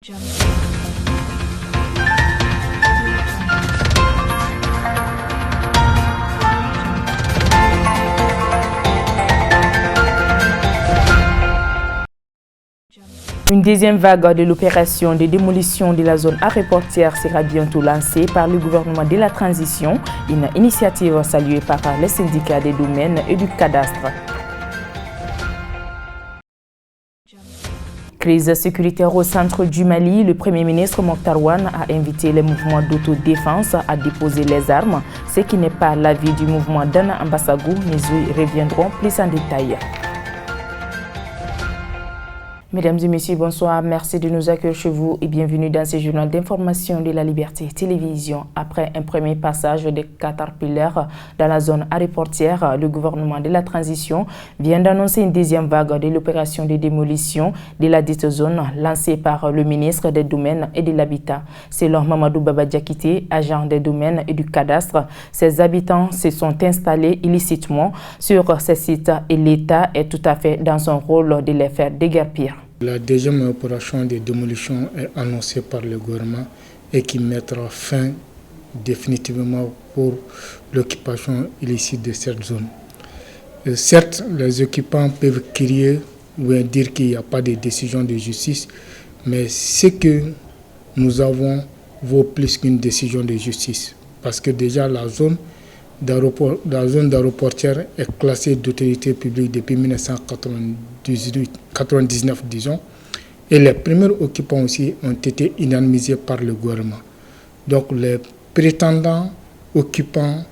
Une deuxième vague de l'opération de démolition de la zone aéroportière sera bientôt lancée par le gouvernement de la transition, une initiative saluée par les syndicats des domaines et du cadastre. Crise sécuritaire au centre du Mali, le Premier ministre Mokhtar Ouane a invité les mouvements d'autodéfense à déposer les armes, ce qui n'est pas l'avis du mouvement d'Anna Ambassagou. Nous y reviendrons plus en détail. Mesdames et messieurs, bonsoir. Merci de nous accueillir chez vous et bienvenue dans ce journal d'information de la Liberté Télévision. Après un premier passage des Caterpillars dans la zone aéroportière, le gouvernement de la transition vient d'annoncer une deuxième vague de l'opération de démolition de la dite zone lancée par le ministre des Domaines et de l'Habitat. Selon Mamadou Baba Diakité, agent des Domaines et du Cadastre, ces habitants se sont installés illicitement sur ces sites et l'État est tout à fait dans son rôle de les faire déguerpir. La deuxième opération de démolition est annoncée par le gouvernement et qui mettra fin définitivement pour l'occupation illicite de cette zone. Certes, les occupants peuvent crier ou dire qu'il n'y a pas de décision de justice, mais ce que nous avons vaut plus qu'une décision de justice. Parce que déjà la zone d'aéroportière est classée d'autorité publique depuis 1999, disons, et les premiers occupants aussi ont été indemnisés par le gouvernement. Donc les prétendants occupants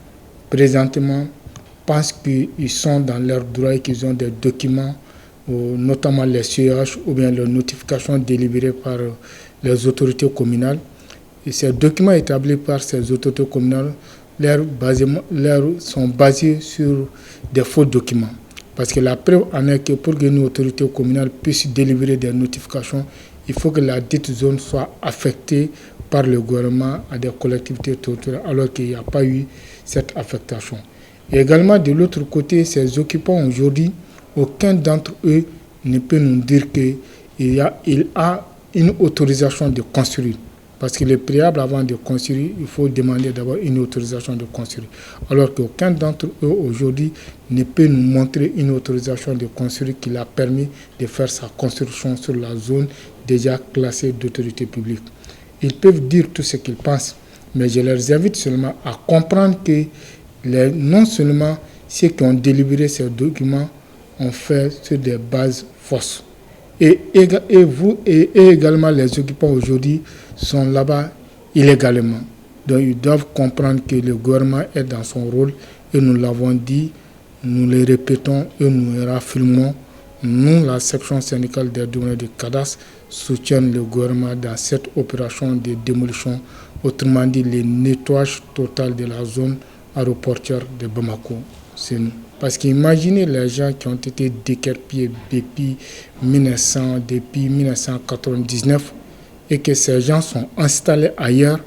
présentement pensent qu'ils sont dans leurs droits et qu'ils ont des documents, notamment les CEH ou bien les notifications délibérées par les autorités communales. Et ces documents établis par ces autorités communales sont basés sur des faux documents. Parce que la preuve en est que pour qu'une autorité communale puisse délivrer des notifications, il faut que la dite zone soit affectée par le gouvernement à des collectivités territoriales, alors qu'il n'y a pas eu cette affectation. Et également, de l'autre côté, ces occupants aujourd'hui, aucun d'entre eux ne peut nous dire qu'il a une autorisation de construire. Parce qu'il est préalable avant de construire, il faut demander d'abord une autorisation de construire. Alors qu'aucun d'entre eux aujourd'hui ne peut nous montrer une autorisation de construire qui l'a permis de faire sa construction sur la zone déjà classée d'autorité publique. Ils peuvent dire tout ce qu'ils pensent, mais je leur invite seulement à comprendre que non seulement ceux qui ont délibéré ces documents ont fait sur des bases fausses. Et également les occupants aujourd'hui sont là-bas illégalement. Donc ils doivent comprendre que le gouvernement est dans son rôle et nous l'avons dit, nous le répétons et nous le réaffirmons. Nous, la section syndicale des domaines de cadastre, soutiennent le gouvernement dans cette opération de démolition, autrement dit le nettoyage total de la zone aéroportière de Bamako. C'est nous. Parce qu'imaginez les gens qui ont été déguerpis depuis 1999 et que ces gens sont installés ailleurs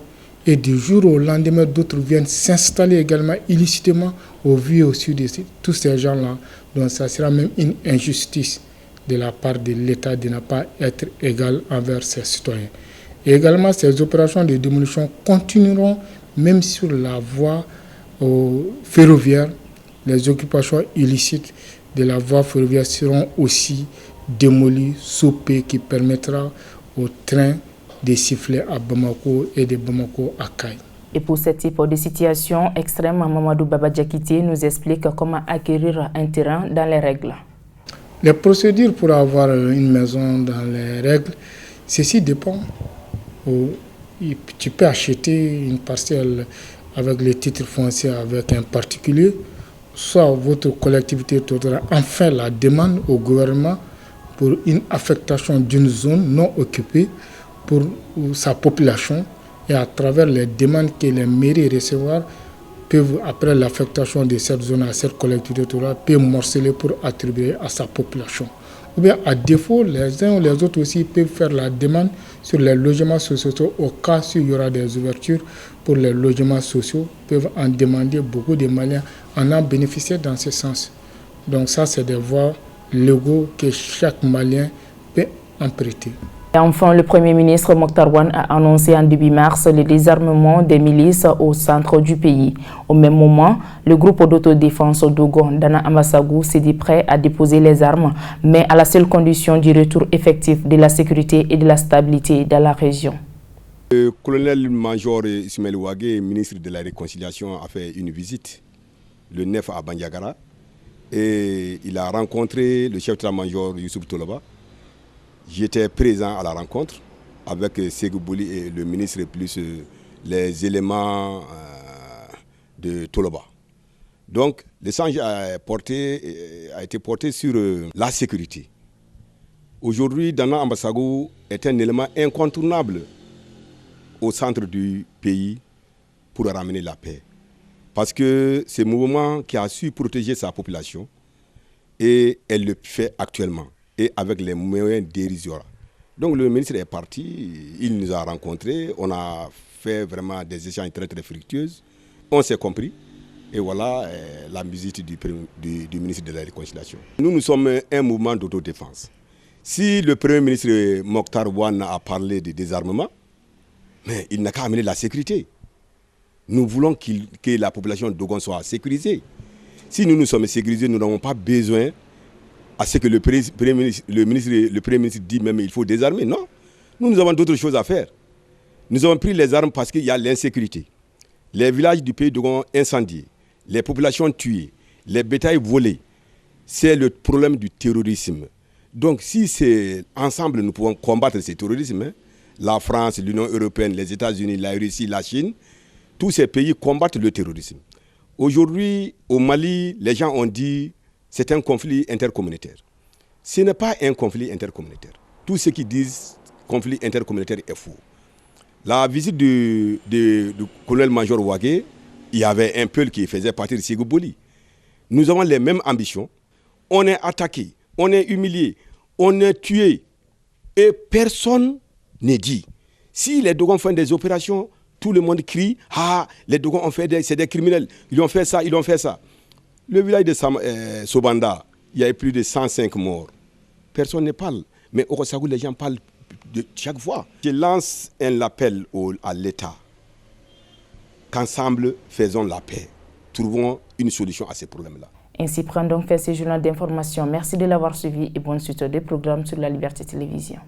et du jour au lendemain, d'autres viennent s'installer également illicitement au vu et au su de tous ces gens-là. Donc ça sera même une injustice de la part de l'État de ne pas être égal envers ses citoyens. Et également, ces opérations de démolition continueront même sur la voie ferroviaire. Les occupations illicites de la voie ferroviaire seront aussi démolies, soupées, qui permettra au train de siffler à Bamako et de Bamako à Kay. Et pour ce type de situation extrême, Mamadou Baba Diakité nous explique comment acquérir un terrain dans les règles. Les procédures pour avoir une maison dans les règles, ceci dépend. Tu peux acheter une parcelle avec le titre foncier avec un particulier, soit votre collectivité territoriale en fait la demande au gouvernement pour une affectation d'une zone non occupée pour sa population, et à travers les demandes que les mairies recevoir peuvent, après l'affectation de cette zone à cette collectivité territoriale, peuvent morceler pour attribuer à sa population. Ou bien à défaut, les uns ou les autres aussi peuvent faire la demande sur les logements sociaux au cas où il y aura des ouvertures pour les logements sociaux, peuvent en demander. Beaucoup de Maliens en ont bénéficié dans ce sens. Donc ça, c'est des voies légaux que chaque Malien peut emprunter. Et enfin, le Premier ministre Mokhtar Wane a annoncé en début mars le désarmement des milices au centre du pays. Au même moment, le groupe d'autodéfense Dogon d'Ana Amassagou s'est dit prêt à déposer les armes, mais à la seule condition du retour effectif de la sécurité et de la stabilité dans la région. Le colonel-major Ismaël Ouagué, ministre de la Réconciliation, a fait une visite le 9 à Bandiagara et il a rencontré le chef d'état-major Youssouf Toloba. J'étais présent à la rencontre avec Ségou Bouli et le ministre plus les éléments de Toloba. Donc l'échange a été porté sur la sécurité. Aujourd'hui, Dana Amassagou est un élément incontournable au centre du pays pour ramener la paix. Parce que c'est un mouvement qui a su protéger sa population et elle le fait actuellement et avec les moyens dérisoires. Donc le ministre est parti, il nous a rencontrés, on a fait vraiment des échanges très très fructueux, on s'est compris et voilà la visite du ministre de la Réconciliation. Nous sommes un mouvement d'autodéfense. Si le Premier ministre Mokhtar Wane a parlé de désarmement, mais il n'a qu'à amener la sécurité. Nous voulons que la population de Dogon soit sécurisée. Si nous sommes sécurisés, nous n'avons pas besoin à ce que le Premier ministre dit même il faut désarmer. Non, nous avons d'autres choses à faire. Nous avons pris les armes parce qu'il y a l'insécurité. Les villages du pays de Dogon incendiés, les populations tuées, les bétails volés. C'est le problème du terrorisme. Donc si c'est ensemble nous pouvons combattre ce terrorisme, la France, l'Union européenne, les États-Unis, la Russie, la Chine, tous ces pays combattent le terrorisme. Aujourd'hui, au Mali, les gens ont dit c'est un conflit intercommunautaire. Ce n'est pas un conflit intercommunautaire. Tous ceux qui disent conflit intercommunautaire est faux. La visite du colonel-major Ouagué, il y avait un peuple qui faisait partie de Ségou Bouli. Nous avons les mêmes ambitions. On est attaqué, on est humilié, on est tué. Et personne n'est dit. Si les Dogons font des opérations, tout le monde crie « Ah, les Dogons ont fait c'est des criminels, ils ont fait ça, ils ont fait ça ». Le village de Sobanda, il y a eu plus de 105 morts. Personne ne parle. Mais au Rossagou, les gens parlent de chaque fois. Je lance un appel à l'État qu'ensemble, faisons la paix. Trouvons une solution à ces problèmes-là. Ainsi prend donc fait ce journal d'information. Merci de l'avoir suivi et bonne suite des programmes sur la Liberté Télévision.